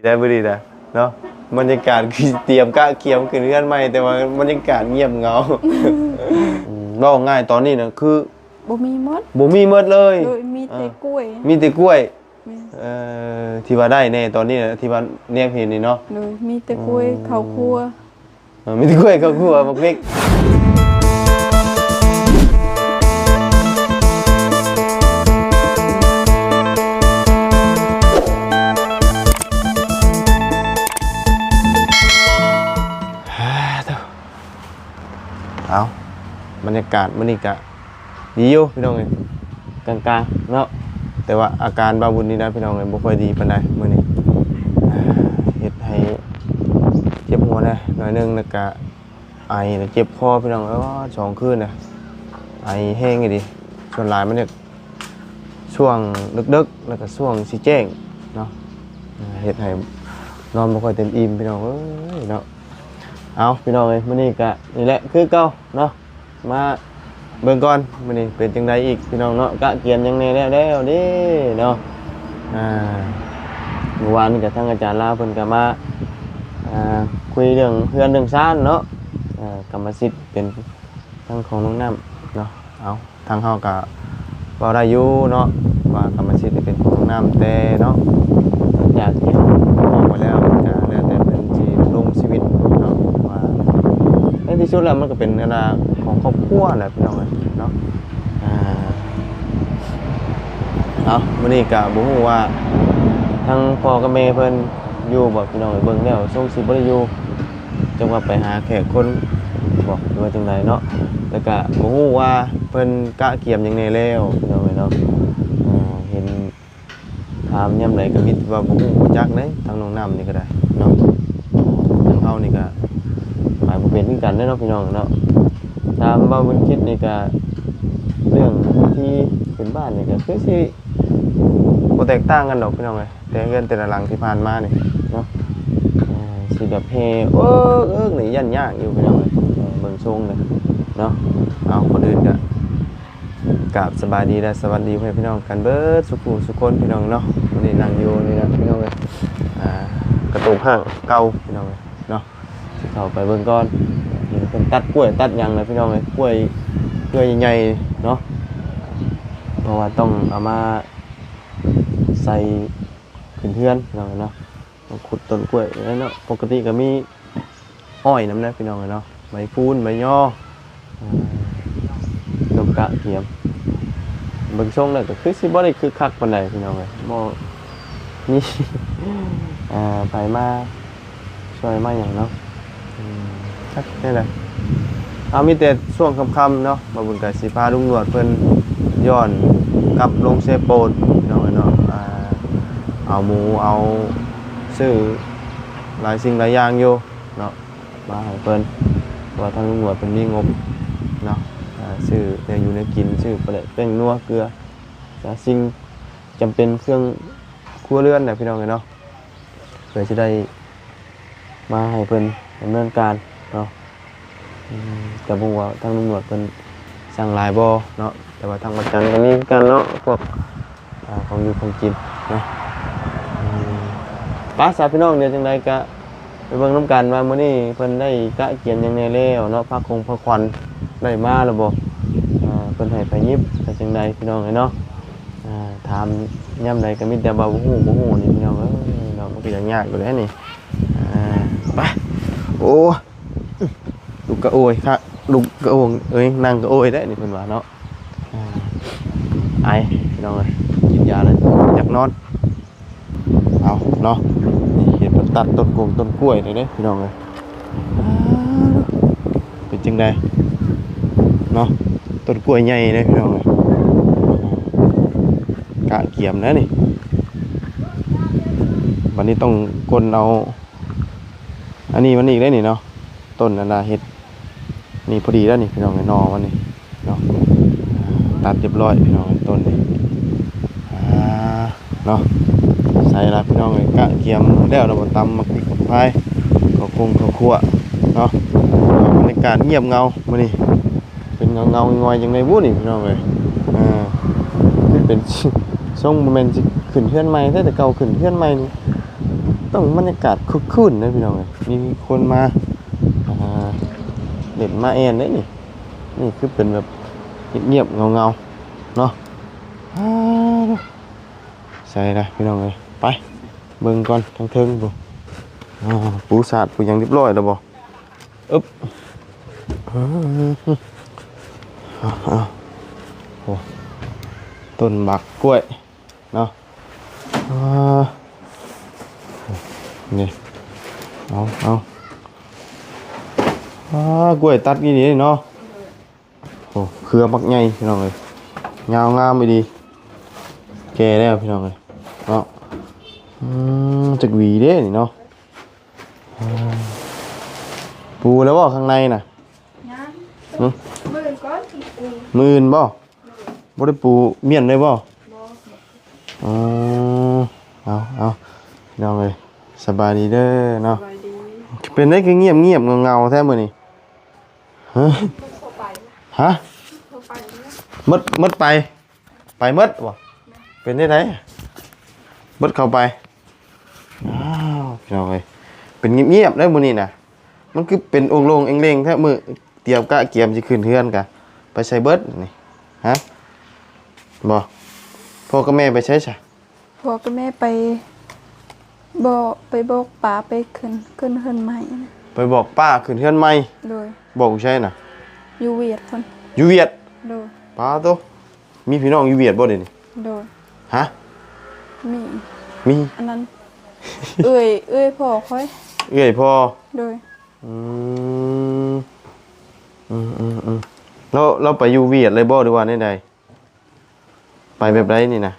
ได้บ่ดีนะเนาะบรรยากาศคือเตรียมกะเกียมขึ้นเรือนใหม่แต่ว่าบรรยากาศเงียบเหงาเว้าง่ายตอนนี้น่ะคือบ่มีหมดบ่มีหมดเลยโดยมีแต่กล้วยมีแต่กล้วยที่ว่าได้แน่ตอนนี้น่ะที่ว่าแนบเห็นนี่เนาะโดยมีแต่กล้วยข้าวคั่วมีแต่กล้วยข้าวคั่วบักเล็กเอาบรรยากาศมื้อนี้ก็ดีอยู่พี่น้องเอ้ยกลางๆเนาะแต่ว่าอาการบาบุญนี่นะพี่น้องเอ้ยบ่ค่อยดีปานใดมื้อนี้เฮ็ดให้เจ็บหัวนะหน่อยนึงแล้วก็ไอแล้วเจ็บคอพี่น้องเอ้ย2 คืนน่ะไอแห้งอีดิส่วนหลายมันเนี่ยช่วงดึกๆแล้วก็ช่วงสิแจ้งเนาะเฮ็ดให้นอนบ่ค่อยเต็มอิ่มพี่น้องเอ้ยเนาะเอาพี่น้องเอ้ยมื้อนี้ก็นี่แหละคือเก่าเนาะมาเบิ่งก่อนมื้อนี้เป็นจังไดอีกพี่น้องเนาะกะเกียนยังแน่แล้วเด้เนาะเมื่อวานนี้ก็ทางอาจารย์ลาวเพิ่นก็มาคุยเรื่องเฮือนเรื่องซ่านเนาะกรรมสิทธิ์เป็นทางของน้องน้ำเนาะเอาทางเฮาก็เว้าได้อยู่เนาะว่ากรรมสิทธิ์เป็นของน้องน้ำแต่เนาะอยากที่เฮาบอกไว้แล้วก็แล้วแต่เพิ่นสิดำรงชีวิตเนาะว่าในที่สุดแล้วมันก็เป็นเวลาของครอบครัวแหละพี่น้องเนาะเอามื้อนี้ก็บ่ฮู้ว่าทางพ่อกับแม่เพิ่นอยู่บ่พี่น้องเบิ่งแล้วทรงสิบ่ได้อยู่จังว่าไปหาแขกคนบ่หรือว่าจังไดเนาะแล้วก็บ่ฮู้ว่าเพิ่นกะเกียมหยังแน่แล้วพี่น้องเนาะเห็นถามยามใดก็มีว่าบ่ฮู้บ่จักเด้ทางน้องน้ำนี่ก็ได้เนาะทางเฮานี่ก็หมายบ่เป็นคือกันเด้เนาะพี่น้องเนาะตามบ่บุญคิดนี่ก็เรื่องที่เป็นบ้านนี่ก็คือสิบ่แตกต่างกันดอกพี่น้องเอ้ยแต่เงินแต่ละหลังที่ผ่านมานี่เนาะสิแบบเฮนี่ยันยากอยู่พี่น้องเอ้ยเบิ่งทรงเลยเนาะเอาคนอื่นก็กราบสบายดีและสวัสดีเพื่อนพี่น้องกันเบิดสุขุสุคนพี่น้องเนาะวันนี้นั่งอยู่นี่นะพี่น้องเอ้ยกระตูกห้างเก่าพี่น้องเอ้ยเนาะสิเข้าไปเบิ่งก่อนเห็นเพิ่นตัดกล้วยตัดหยังเลยพี่น้องเอ้ยกล้วยใหญ่ๆเนาะเพราะว่าต้องเอามาใส่ขึ้นเทือนพี่น้องเนาะขุดต้นกล้วยแล้วเนาะปกติก็มีอ้อยน้ำนะพี่น้องเนาะใบพูนใบย่อดอกกะเทียมเบิ่งทรงแล้วก็คือสิบ่ได้คือคักปานใดพี่น้องเอ้ยบ่นี่ไปมาช่วยมาหยังเนาะคักได้เลยเอามีแต่ช่วงค่ำๆเนาะบ่บุญก็สิพาลุงหนวดเพิ่นย้อนกลับลงเซโปนพี่น้องเนาะเอาหมูเอาซื้อหลายสิ่งหลายอย่างอยู่เนาะมาให้เพิ่นว่าทางตำรวจเพิ่นมีงบเนาะซื้อแต่อยู่ในกินซื้อปลาแป้งนัวเกลือสิ่งจำเป็นเครื่องครัวเรือนน่ะพี่น้องเนาะเพื่อจะได้มาให้เพิ่นดำเนินการเนาะแต่บ่ว่าทางตำรวจเพิ่นสั่งหลายบ่เนาะแต่ว่าทางประกันก็มีกันเนาะพวกของอยู่ของกินเนาะป้าสาวพี่น้องเดี๋ยวจังไดก็ไปเบิ่งน้ำกันว่ามื้อนี้เพิ่นได้กะเกียนหยังแน่แล้วเนาะพักควันได้มาแล้วบ่เพิ่นให้ไปยิบแต่จังไดพี่น้องเนาะถามย่ำใดก็มีแต่บ่ฮู้นี่พี่น้องเนาะมันก็ยากอยู่แล้วนี่ไปโอ้ลูกกะโอยครับลูกกะโองเอ้ยนั่งกะโอยได้นี่เพิ่นว่าเนาะไอพี่น้องเอ้ยกินยาเลยอยากนอนเอาเนาะนี่เห็นมันตัดต้นกล้วยเลยเด้พี่น้องเลยเป็นจังไดเนาะต้นกล้วยใหญ่เลยพี่น้องเลยกะเกียมนะนี่วันนี้ต้องกลเอาอันนี้มันอีกได้นี่เนาะต้นนาเฮ็ดนี่พอดีแล้วนี่พี่น้องเลยนอวันนี้เนาะตัดเรียบร้อยพี่น้องต้นนี้เนาะใส่ละพี่น้องเลยกะเกียมแล้วเราตำมาพริกกับพายข้าวคั่วเนาะบรรยากาศเงียบเงามื้อนี้เป็นเงางอยยังไงบุนี่พี่น้องเลยเป็นทรงโมเมนต์ขึ้นเพื่อนใหม่แต่เก่าขึ้นเพื่อนใหม่นี่ ต้องบรรยากาศคึกคืนนะพี่น้องเอ้ยมีคนมาเด็ดมาแอนเด้นี่นี่คือเป็นแบบเงียบๆเงาๆเนาะอ้าวใส่ละพี่น้องเอ้ยไปเบิ่งก่อนทางเทิงบ่ปูสาดปูหยังเรียบร้อยแล้วบ่อึ๊บโอ้ต้นบักกล้วยเนาะนี่เอากล้วยตัดนี่เนาะโอ้เครือบักใหญ่พี่น้องเอ้ยยาวงามไปดีแก่แล้วพี่น้องเอ้ยเนาะจักหวีเด้นี่เนาะปูแล้วบ่ข้างในน่ะมือก้อนมือบ่ได้ปูเมียนเลยบ่เอาพี่น้องเอ้ยสบายดีเด้อเนาะเป็นได้คือเงียบเงาแท้มื้อนี้ฮะมดไปมดบ่เป็นได้ไหนมดเข้าไปพี่น้องเอ้ยเป็นเงียบได้มื้อนี้น่ะมันคือเป็นองค์ลงเอ็งๆแท้มื้อเตรียมกะเกียมสิขึ้นเฮือนกะไปใช้เบิดนี่ฮะบ่พ่อกับแม่ไปใช้ซะพ่อกับแม่ไปบอกป้าไปขึ้นเฮือนใหม่นะไปบอกป้าขึ้นเฮือนใหม่โดยบอกใช่น่ะอยู่เวียดพุ่นอยู่เวียดโดยป้าโตมีพี่น้องอยู่เวียดบ่เดี๋ยวนี้โดยฮะมีอันนั้นเอ้ยพ่อค่อยพ่อโดยเราไปอยู่เวียดเลยบ่หรือว่าใดไปแบบไรนี่นะ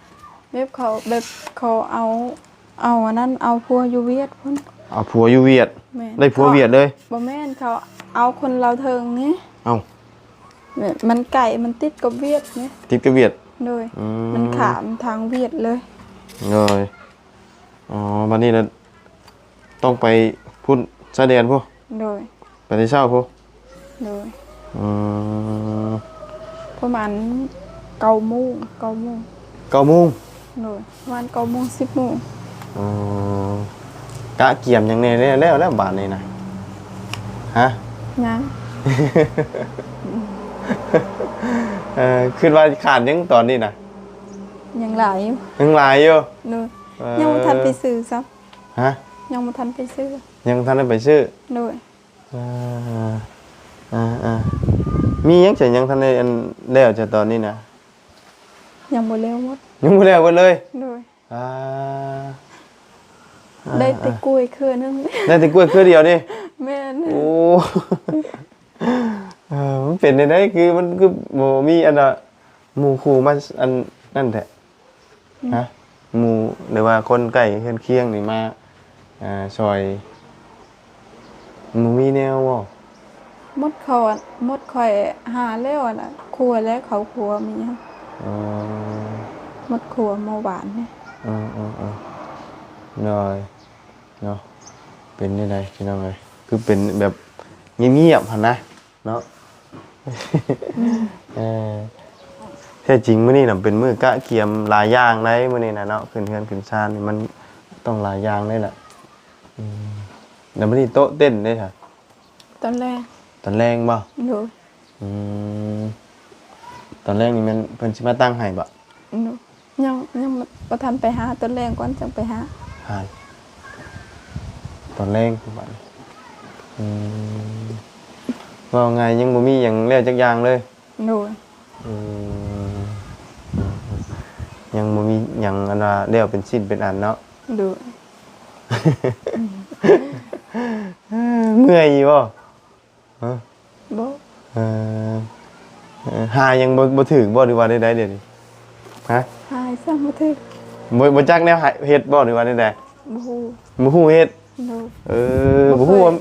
แบบเขาเอาอันนั้นเอาผัวอยู่เวียดพุ่นเอาผัวอยู่เวียดได้ผัวเวียดเลยบ่แม่นเขาเอาคนเราเทิงนี่เอามันไก่มันติดกับเวียดนี่ติดกับเวียดโดยมันขามทางเวียดเลยวันนี้เราต้องไปพุ่นชายแดนพวกโดยไปที่เช่าพวกโดยประมาณ9 โมงโดยประมาณ9 โมง10 โมงกะเกี่ยมอย่างนี้แล้วบาทนี่นะฮะยังขึ้นว่าขาดยังตอนนี้นะยังหลายอยู่เนอะยังไม่ทันไปซื้อซับฮะยังไม่ทันไปซื้อยังทันได้ไปซื้อด้วยมียังจะยังทันได้อันแล้วจะตอนนี้นะยังหมดแล้วหมดเลยด้วยได้แต่กล้วยเครือนึงได้แต่กล้วยเครือเดียวนี่แม่นโอ้มันเป็นได้คือมันคือโมมีอันน่ะหมู่คู่มาอันนั่นแหละฮะหมู่หรือว่าคนใกล้เคียงนี่มาซอยหมู่มีแนวบ่มดข่อยหาแล้วน่ะครัวแล้วเขาครัวมีครับมดครัวเมื่อวานนี่น้อยเนาะเป็นยังไงพี่น้องเอ้ยคือเป็นแบบเงียบๆหั่นนะเนาะแท้จริงมื้อนี้น่ะเป็นมื้อกะเกียมหลายอย่างได้มื้อนี้น่ะเนาะขึ้นเฮือนขึ้นศาลนี่มันต้องหลายอย่างเลยล่ะแล้วมื้อนี้โต๊ะเต้นได้ค่ะตอนแรกบ่โดยตอนแรกนี่มันเพิ่นสิมาตั้งให้บ่ยังบ่ทันไปหาตอนแรกก่อนจังไปหาตอนแรกบัดว่าไงยังบ่มีหยังแล้วจักอย่างเลยโดยยังบ่มีหยังอันว่าแล้วเป็นชิ้นเป็นอันเนาะโดยเมื่อยอยู่บ่บ่หายังบ่ถึงบ่หรือว่าได้เดี๋ยวนี้ฮะหาซ้ํบ่ถึงบ่จักแนวเฮ็ดบ่หรือว่าได้บ่ฮู้เฮ็ดบ่ฮู้ว่า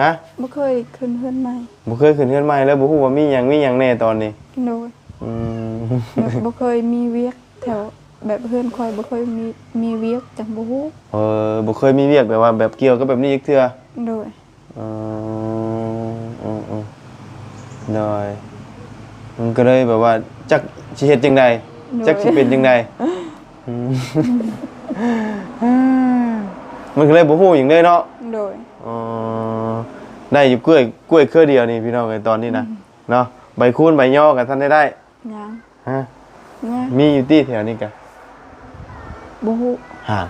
ฮะบ่เคยขึ้นเฮือนใหม่แล้วบ่ฮู้ว่ามีหยังแน่ตอนนี้โดยบ่เคยมีเวียกแถวแบบเฮือนค่อยบ่เคยมีเวียกจังบ่ฮู้บ่เคยมีเวียกแบบว่าแบบเกี่ยวกับแบบนี้อีกเทื่อโดยน้อยมันก็เลยแบบว่าจักสิเฮ็ดจังได๋จักสิเป็นจังได๋ มันก็เลยบ่ฮู้หยังเลยเนาะ โดย อ๋อได้อยู่กล้วยเครือเดียวนี่พี่น้องไอ้ตอนนี้นะเนาะใบคูนใบย่อกันท่านได้ ยัง ฮะ ยัง มีอยู่ที่แถวนี้กะ บ่ฮู้ ห่าง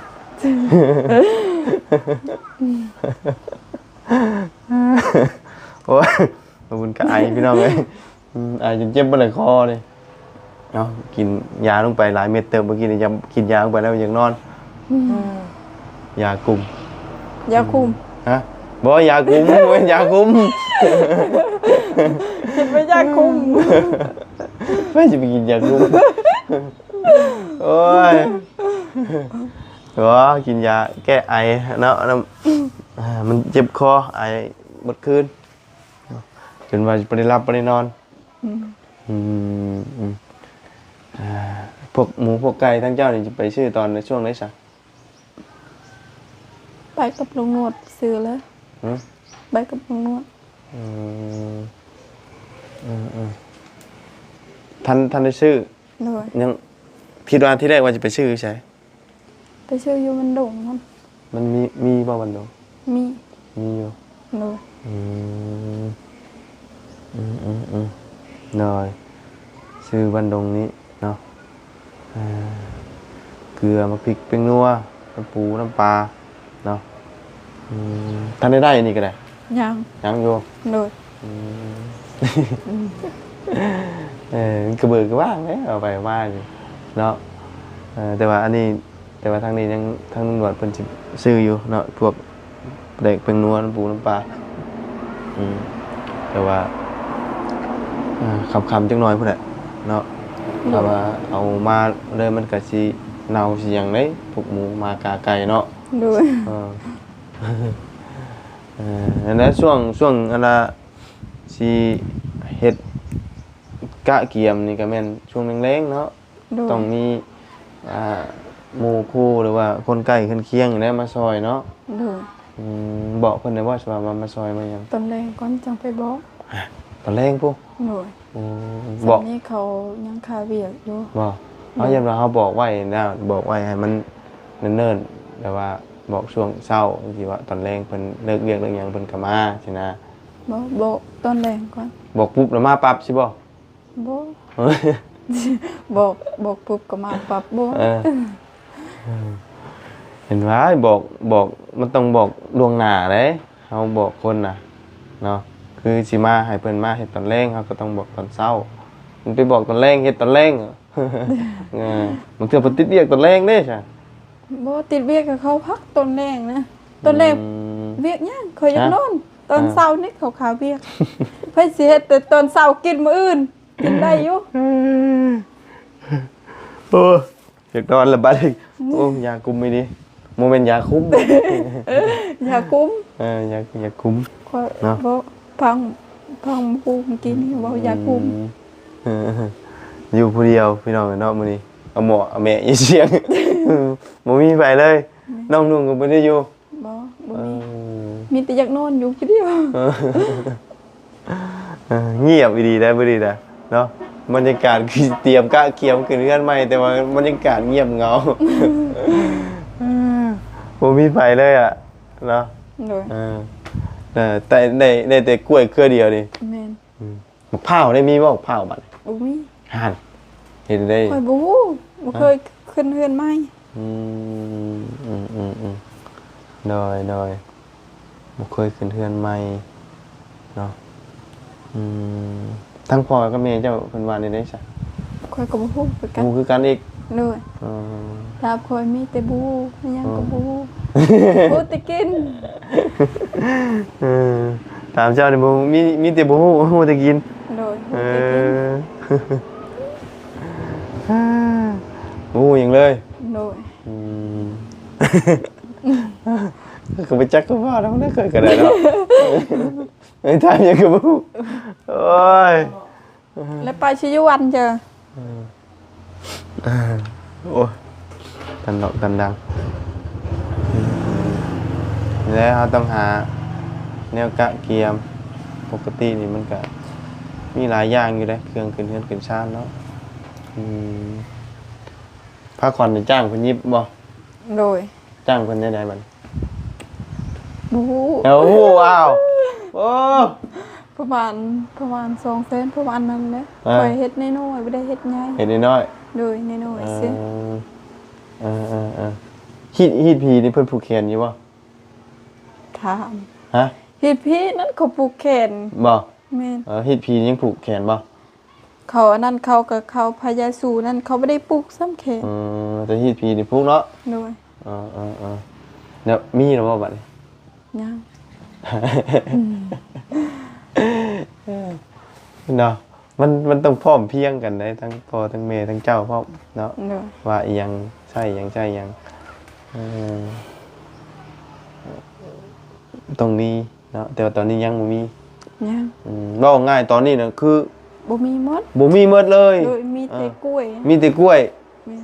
โอ้ยขอบคุณกะไอพี่น้องเอ้ยไอจนเจ็บบ่ไหลคอเลยเนาะกินยาลงไปหลายเม็ดเติมเมื่อกี้นี่ยังกินยาลงไปแล้วยังนอนยากลุ่ม ยาคุม ฮะบ่ยาคุมเว้นยาคุม คิดว่ายาคุม ไม่จะไปกินยาคุมโอ้ยก็กินยาแก้ไอเนาะมันเจ็บคอไอหมดคืนจนว่าไปได้รับไปได้นอนพวกหมูพวกไก่ทั้งเจ้านี่จะไปชื่อตอนในช่วงไหนสัก ไปกับลุงนวดซื้อเลยไปกับลุงนวด ท่านได้ชื่อ โดย ยังคิดว่าที่แรกว่าจะไปชื่อใช่ ไปซื้ออยู่มันโด่งมัน มันมีบ่วันเดียว มี มีอยู่ โดย หน่อยชื่อวันดงนี้เนาะเกลือมะพริกเป็นนัวน้ำปูน้ำปลาเนาะท่านได้อันนี้ก็ได้ ยังอยู่ โดย กระเบิดกระว่างเลยเอาไปว่าอยู่เนาะแต่ว่าอันนี้แต่ว่าทางนี้ยังทางตำรวจเป็นซื้ออยู่เนาะพวกเด็กเป็นนัวน้ำปูน้ำปลาแต่ว่าคำจังน้อยพุ่นแหละเนาะแต่ว่าเอามาเลยมันก็สิเน่าสิหยังได้พวกหมูมากาไก่เนาะ โดย อันนั้นช่วงอันละสิเฮ็ดกะเกียมนี่ก็แม่นช่วงแรงๆเนาะ โดย ต้องมีหมู่คู่หรือว่าคนใกล้เคียงๆได้มาซอยเนาะ โดย บอกเพิ่นได้ว่าสิว่ามาซอยมาหยัง ตอนแรกก่อนจังไปบอก ตอนแรงพุ โดย บอก ตอนนี้เขายังคาเวียกอยู่ บอกเขายันว่าเขาบอกไว้นะบอกไว้ให้มันเนิ่นๆแต่ว่าบอกช่วงเช้าที่ว่าตอนแรงเพิ่นเลิกเวียกเลิกหยังเพิ่นก็มาใช่นะ บอกตอนแรกก่อน บอกปุ๊บแล้วมาปั๊บสิบ่ บอกบอกปุ๊บก็มาปรับบอก เห็นว่าบอกมันต้องบอกล่วงหน้าเด้เฮาบอกคนน่ะเนาะคือสิมาให้เพิ่นมาเฮ็ดตอนแรงเฮาก็ต้องบอกตอนเช้ามันไปบอกตอนแรงเฮ็ดตอนแรงบางเทื่อเพิ่นติดเวียกตอนแรงเด้ใช่ บอกติดเวียกกับเขาพักตอนแรกนะตอนแรกเวียกยังเคยอยากนอนตอนเช้านี่เขาขาเวียกเพิ่นสิเฮ็ดแต่ตอนเช้ากินมื้ออื่นกินได้อยู่ โอ้อยากนอนละบัดนี้โอ้ยาคุมไม่ดีโมเมนต์ยาคุ้ม อย่ากุ้ม ยาคุ้ม ข้อยบอกพังพูเมื่อกี้นี่บอกอย่ากุ้ม อยู่ผู้เดียวพี่น้องเนาะมื้อนี้เอาหมอเอาแม่อีเสียงบ่มีไปเลยน้องนุ่งก็บ่ได้อยู่ บ่มีแต่อยากนอนอยู่ผู้เดียว เงียบดีได้บ่ดีนะเนาะบรรยากาศคือเตรียมกะเกียมขึ้นเรือนใหม่แต่ว่าบรรยากาศเงียบเหงาบ่มีไปเลยอ่ะเนาะ โดย แต่ได้แต่กล้วยเครือเดียวนี่ แม่น มะพร้าวได้มีบ่มะพร้าวบัด บ่มี ห่านเห็นได้ ข้อยบ่ฮู้บ่เคยขึ้นเฮือนใหม่ ดอยบ่เคยขึ้นเทือนใหม่เนาะทั้งพ่อกับแม่เจ้าเพิ่นว่าได้ซะ ข้อยก็บ่ฮู้คือกัน หมู่คือกันอีก โดยลาบข้อยมีแต่บูมันยังก็บูบูแต่กิน ตามเจ้านี่บ่มีแต่บ่ฮู้แต่กิน โดย เอ บูแต่กินอบ่ฮู้หยังเลย โดย ก็ไปจักก็ว่าแล้วมันได้เคยก็ได้เนาะไอ้ทางยังก็บ่ฮู้โอ้ย แล้วไปชิอยู่วันเจอ โอ้ยตันดอกตันดังแล้วเราต้องหาแนวกะเกียมปกตินี่มันก็มีหลายอย่างอยู่เลยเครื่องขึ้นเฮือนขึ้นชานเนาะผ้าขวัญนี่จ้างเพิ่นยิบบ่ โดย จ้างเพิ่นได้บัด บู โอ้โหว้าวโอ้ ประมาณ200,000ประมาณนั้นแหละ อ่า ข่อยเฮ็ดน้อยๆบ่ได้เฮ็ดใหญ่ เห็นน้อย โดยน้อย ๆ ๆซิ ฮีดพีนี่เพิ่นผูกแขนอยู่บ่ ถาม ฮะ เฮ็ดพี่นั่นเขาปลูกแขน บ่ แม่น ฮีดพียังผูกแขนบ่ เขาอันนั้นเขากับเขาพญาสูนั่นเขาบ่ได้ปลูกซ้ำแขน แต่ฮีดพีนี่ผูกเนาะ โดย เดี๋ยวมีแล้วบ่บัดนี้ ยัง เนาะมันต้องพร้อมเพรียงกันได้ทั้งพ่อทั้งแม่ทั้งเจ้าพร้อมเนาะ โดย ว่าอีหยังใช่อีหยังใช่อีหยังตรงนี้เนาะแต่ว่าตอนนี้ยังบ่มี ยัง เว้าง่ายตอนนี้น่ะคือ บ่มีหมด บ่มีหมดเลย โดยมีแต่กล้วย มีแต่กล้วย แม่น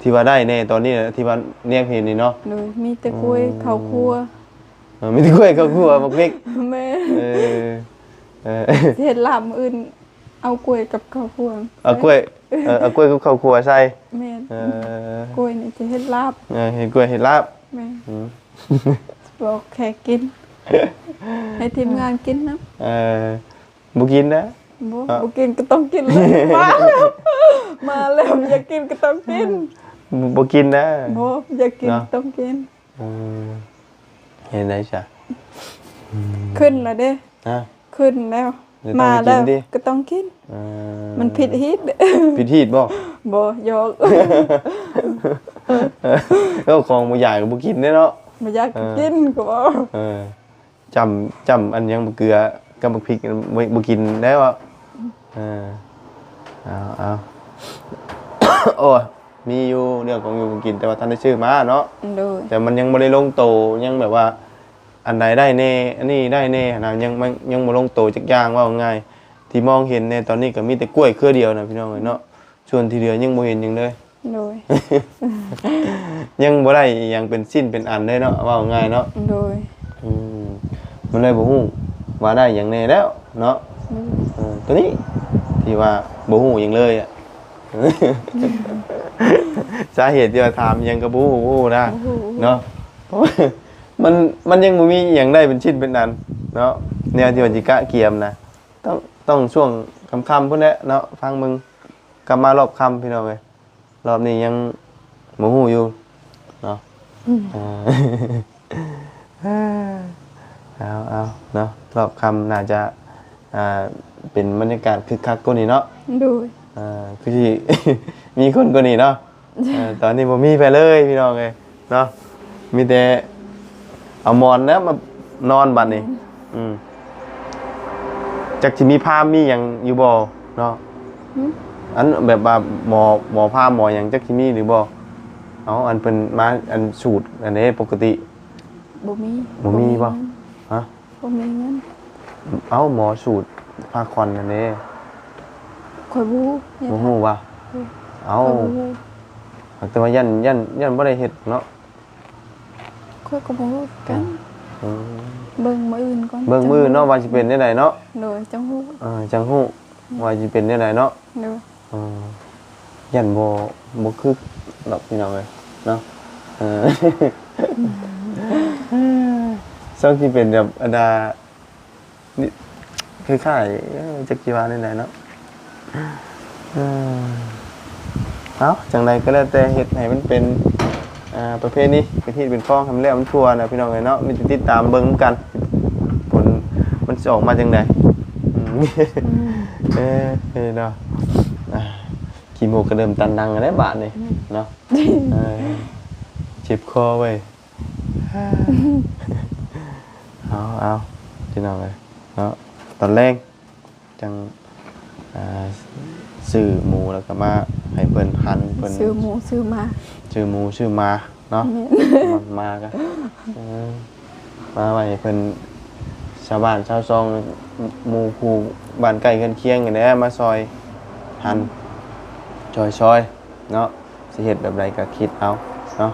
ที่ว่าได้แน่ตอนนี้น่ะที่ว่าเรียกเห็นนี่เนาะ โดยมีแต่กล้วยข้าวคั่ว มีแต่กล้วยกับครัวบักเล็ก แม่ เออเออ สิเฮ็ดลาบมื้ออื่นเอากล้วยกับข้าวคั่ว เอากล้วยเอากล้วยกับข้าวคั่วใส่ แม่น เออก ล้วยนี่จะเฮ็ดลาบ เห็นกล้วยเห็นลาบ แม่นบอกแขกกิน ให้ทีมงานกินนะ บ่กินนะ บ่กินก็ต้องกินเลยมาแล้วอยากกินก็ต้องกิน บ่กินนะ บ่อยากกินต้องกิน เห็นได้จ้ะ ขึ้นแล้วเด้ นะ ขึ้นแล้ว เดี๋ยวต้อง มาแล้ว กินดิ ก็ต้องกิน เออ มันผิดฮิต ผิดฮีดบ่ บ่ยอก ก็ของบ่ใหญ่ก็บ่กินเด้เนาะ บ่อยากกินก็บ่ จำอันยังบ่เกลือกับบักพริกบ่กินได้บ่เอา โอ้ยมีอยู่เรื่องของอยู่กินแต่ว่าท่านได้ชื่อมาเนาะ โดย แต่มันยังบ่ได้ลงโตยังแบบว่า อันใดได้แน่อันนี้ได้แน่นะยังบ่ลงโตจักอย่างว่าง่ายที่มองเห็นในตอนนี้ก็มีแต่กล้วยเครือเดียวนะพี่น้องเอ้ยเนาะส่วนที่เหลือยังบ่เห็นหยังเลย โดย ยังบ่ได้อิหยังเป็นสิ้นเป็นอันเลยเนาะว่าง่ายเนาะ โดย มันเลยบ่ฮู้ว่าได้หยังแน่แล้วเนาะตัวนี้ที่ว่าบ่ฮู้หยังเลยอ่ะ สาเหตุที่ว่าถามหยังก็บ่ฮู้นะเนาะ มันยังบ่มีหยังได้เป็นชิ้นเป็นอันเนาะแนวที่ว่าสิกะเกียมนะต้องช่วงค่ำๆพุ่นแหละเนาะฟังมึงกลับมารอบค่ำพี่น้องเอ้ยรอบนี้ยังบ่ฮู้อยู่เนาะเอาเนาะรอบค่ำน่าจะเป็นบรรยากาศคึกคักกว่านี้เนาะ โดย คือที่ มีคนกว่านี้เนาะตอนนี้บ่มีไปเลยพี่น้องเอ้ยเนาะมีแต่เอาหมอนนะมานอนบัดนี้จักสิมีผ้ามีหยังอยู่บ่เนาะอันแบบว่าหมอผ้าหมอหยังจักสิมีหรือบ่เอาอันเป็นมาอันสูตรอันนี้ปกติ บ่มี บ่มีบ่ฮะ บ่มีเงิน เอาหมอสูตรผ้าคอนอันนี้ ข่อยบ่ บ่ฮู้ว่าเอา ข่อยบ่ แต่ว่ายันบ่ได้เฮ็ดเนาะ ข่อยก็บ่รู้กันเบิ่งมื้ออื่นก่อน เบิ่งมือเนาะว่าสิเป็นจังไดเนาะ โดยจังฮู้ จังฮู้ว่าสิเป็นจังไดเนาะ โดย ยันบ่คือดอกพี่น้องเอ้ยเนาะซึ่งที่เป็นแบบอันดานี่คล้ายๆจักจีวานี่แหละเนาะเอาจังใดก็แล้วแต่เฮ็ดให้มันเป็นประเภทนี้เป็นที่เป็นคล้องทำแล้วมันทั่วนะพี่น้องเอ้ยเนาะมีติดตามเบิ่งนำกันผลมันสิออกมาจังไดเนาะขี้โมกก็เริ่มตันดังแล้วบาดนี่เนาะเจ็บคอเว้ยเอาพี่น้องเอ้ยเนาะตอนแรกจังซื้อหมูแล้วก็มาให้เพิ่นหั่นเพิ่น ซื้อหมูซื้อมา ชื่อหมูชื่อมาเนาะมากันมาไว้ให้เพิ่นชาวบ้านชาวซองหมู่คู่บ้านใกล้เคียงๆกันแหละมาซอยหั่นซอยเนาะสิเฮ็ดแบบใดก็คิดเอาเนาะ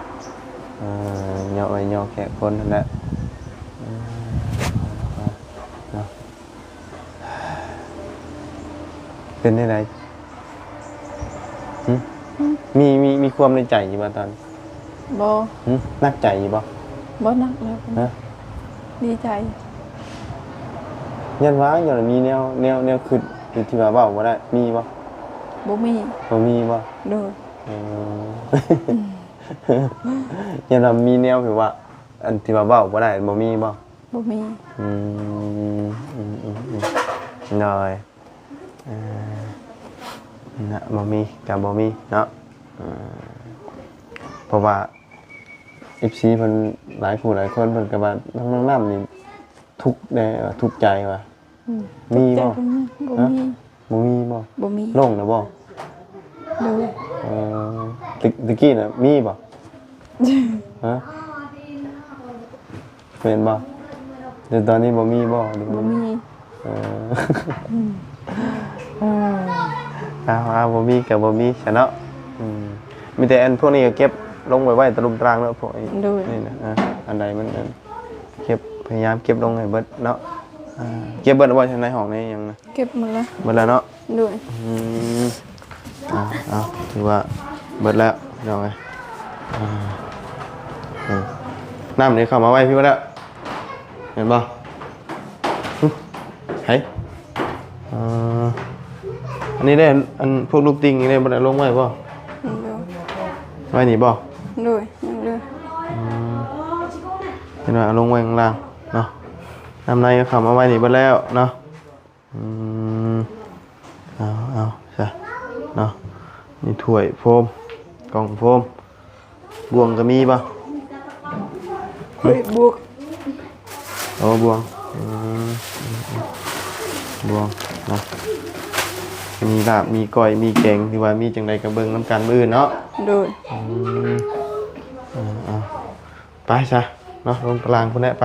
ย่อไว้ย่อแขกคนนั่นแหละเนาะเป็นได้ไดมีความในใจอยู่บ่ตอน บ่ นักใจอยู่บ่ บ่นักแล้ว ฮะ ดีใจ ยันว่ายันมีแนวคือที่ว่าเว้าบ่ได้มีบ่ บ่มี บ่มีบ่ โดย เออยันว่ามีแนวคือว่า อันที่ว่าเว้าบ่ได้บ่มีบ่ บ่มี อืมน้อยนะบ่มีกับบ่มีเนาะเพราะว่า FC เพิ่นหลายผู้หลายคนเพิ่นก็ว่าทั้งน้องน้ำนี่ทุกข์แน่ทุกข์ใจว่ะมี ใจ บ่ บ่มี บ่มีบ่ บ่มี โล่งนะบ่ โดย เออตะกี้น่ะมีบ่ฮะเป็นบ่แต่ตอนนี้บ่มีบ่หรือ บ่มี เออเอาบ่มีกับบ่มีซะเนาะมีแต่อันพวกนี้ก็เก็บลงไว้ตะลุมตารางแล้วพวกนี้ โดย นี่นะอันใดมันเก็บพยายามเก็บลงให้เบิดเนาะเก็บเบิดไว้ในห้องนี้ยังนะ เก็บหมดแล้ว เบิดแล้วเนาะ โดย เอาถือว่าเบิดแล้วเดี๋ยวไงน้ำนี่เข้ามาไว้พี่ว่าแล้วเห็นป่ะเฮ้ยอันนี้ได้อันพวกลูกติงนี่ได้บันไดลงไว้ป่ะ โดย ไว้หนีป่ะ โดยยังเลย เห็นว่าลงไว้ข้างล่างเนาะน้ำในก็เข้ามาไว้หนีเบิดแล้วเนาะเอาใช่เนาะนี่ถ้วยโฟมกล่องโฟมบวงก็มีป่ะ เฮ้ยบวก โอ้บวงบวงเนาะมีลาบมีก้อยมีแกงที่ว่ามีจังใดกระเบิงน้ำกันมื้อเนาะ โดย เอาไปซะเนาะลงตารางพุ่นแหละไป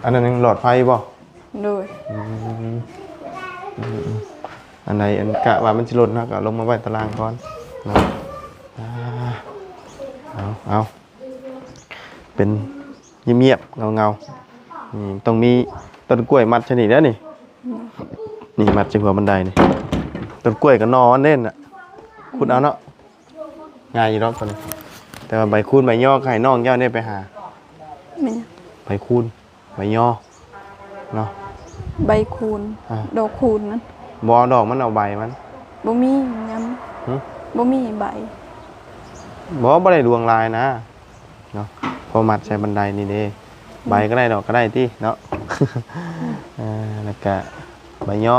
อันนั้นยังหลอดไฟบ่ โดย อันไหนอันกะว่ามันสิหล่นเนาะก็ลงมาไว้ตารางก่อนเนาะเอาเป็นเงียบๆเงาๆนี่ต้องมีต้นกล้วยมัดชนิดแล้วนี่มัดจากหัวบันไดนี่ต้นกล้วยก็นอนเล่นน่ะคุณเอาเนาะง่ายอยู่รอบตัวนี้แต่ว่าใบคูนใบย่อไข่น้องเจ้าเนี่ยไปหา แม่ ใบคูนใบย่อเนาะ ใบคูณดอกคูณนั้น บอดอกมันเอาใบมัน บ่มีย หึ ำบ่มีใบ บ่ได้ดวงลายนะเนาะพอมัดใส่บันไดนี่เด้ใบก็ได้ดอกก็ได้ที่เนาะ แล้วก็ใบย่อ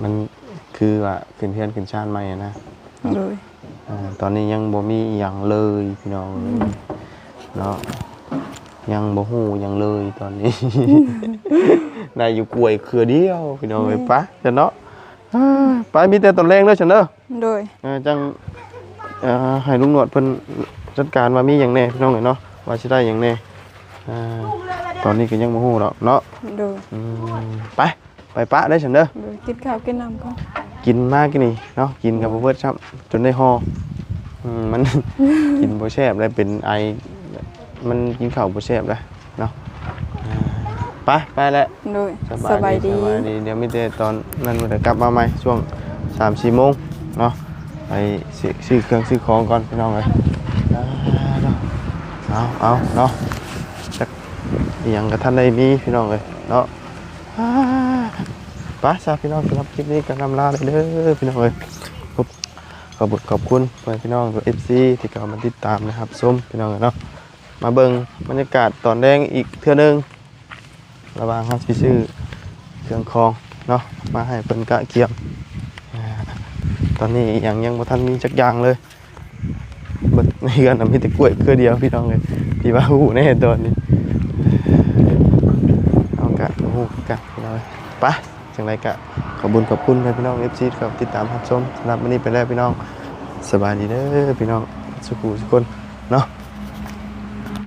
มันคือว่าขึ้นเพื่อนขึ้นชาติใหม่นะ โดย ตอนนี้ยังบ่มีอหย่างเลยพี่น้องเนาะยังบ่ฮู้หยังเลยตอนนี้ ได้อยู่กล้วยเครือเดียวพี่น้องเอ้ยปะจ้ะเนาะไปมีแต่ตอนแรงเด้อฉันเด้อ โดย จังให้ลุงหนวดเพิ่นจัดการว่ามีหยังแน่พี่น้องเอ้ยเนาะว่าสิได้หยังแน่ตอนนี้ก็ยังบ่ฮู้ดอกเนาะ โดย ไปปะได้อฉันเด้อ โดยกินข้าวกินน้ำก่อน กินมากกินนี่เนาะกินกับบ่เบิดครับจนได้ห่อมัน กินบ่แซ่บเลยเป็นไอมันกินข้าวบ่แซ่บเลยเนาะไปแล้ว โดยสบายดี เดี๋ยวมีแต่ตอนนั้นมันจะกลับมาใหม่ช่วง 3-4 โมงเนาะไปซื้อเครื่องซื้อของก่อนพี่น้องเอ้ยเอาเนาะจักอีหยังก็ทันได้มีพี่น้องเอ้ยเนาะไปซะพี่น้องสำหรับคลิปนี้ก็นำลาเลยเด้อพี่น้องเอ้ยขอบคุณพี่น้องตัว FC ที่เข้ามาติดตามนะครับส้มพี่น้องเนาะมาเบิ่งบรรยากาศตอนแดงอีกเทื่อนึงระหว่างเฮาสิซื้อเครื่องคองเนาะมาให้เพิ่นกะเกียมตอนนี้ยังบ่ทันมีจักอย่างเลยเบิดในเรือนมีแต่กล้วยเครือเดียวพี่น้องเอ้ยที่ว่าฮู้แน่ตอนนี้เอากะฮู้กะพี่น้องไปจังไรกะขอบคุณพี่น้อง FC ครับติดตามรับชมสำหรับวันนี้ไปแล้วพี่น้องสบายดีเด้อพี่น้องสุขุทุกคนเนาะ